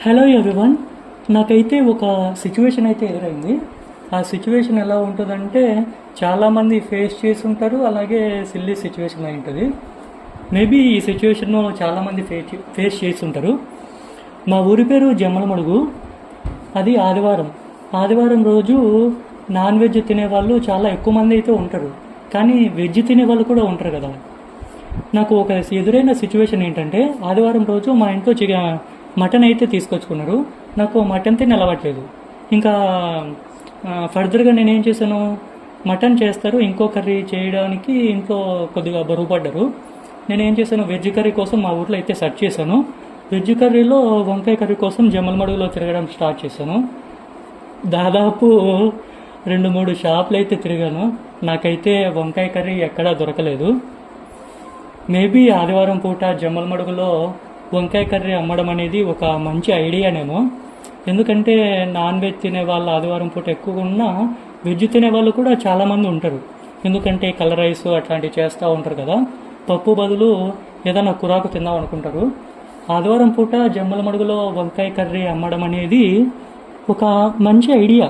Hello everyone. నాకైతే ఒక situation అయితే ఎదురైంది. ఆ సిచ్యువేషన్ ఎలా ఉంటుందంటే చాలామంది ఫేస్ చేసి ఉంటారు, అలాగే సిల్లీ సిచ్యువేషన్ అయి ఉంటుంది. మేబీ ఈ సిచ్యువేషన్ను చాలామంది ఫేస్ చేసి ఉంటారు. మా ఊరి పేరు జమ్మలమడుగు. అది ఆదివారం రోజు నాన్ వెజ్ తినేవాళ్ళు చాలా ఎక్కువ మంది అయితే ఉంటారు, కానీ వెజ్ తినేవాళ్ళు కూడా ఉంటారు కదా. నాకు ఒక ఎదురైన సిచ్యువేషన్ ఏంటంటే, ఆదివారం రోజు మా ఇంట్లో మటన్ అయితే తీసుకొచ్చుకున్నారు. నాకు మటన్ తిని అలవాట్లేదు. ఇంకా ఫర్దర్గా నేనేం చేశాను, మటన్ చేస్తారు, ఇంకో కర్రీ చేయడానికి ఇంట్లో కొద్దిగా బరువు పడ్డారు. నేనేం చేశాను, వెజ్ కర్రీ కోసం మా ఊర్లో అయితే సెర్చ్ చేశాను. వెజ్ కర్రీలో వంకాయ కర్రీ కోసం జమ్మలమడుగులో తిరగడం స్టార్ట్ చేశాను. దాదాపు 2-3 షాపులు అయితే తిరిగాను. నాకైతే వంకాయ కర్రీ ఎక్కడా దొరకలేదు. మేబీ ఆదివారం పూట జమ్మలమడుగులో వంకాయ కర్రీ అమ్మడం అనేది ఒక మంచి ఐడియానేమో. ఎందుకంటే నాన్ వెజ్ తినే వాళ్ళు ఆదివారం పూట ఎక్కువగా ఉన్నా వెజ్ తినే వాళ్ళు కూడా చాలామంది ఉంటారు. ఎందుకంటే కలర్ రైస్ అట్లాంటివి చేస్తూ ఉంటారు కదా. పప్పు బదులు ఏదైనా కురాకు తిందాం అనుకుంటారు. ఆదివారం పూట జమ్మలమడుగులో వంకాయ కర్రీ అమ్మడం అనేది ఒక మంచి ఐడియా.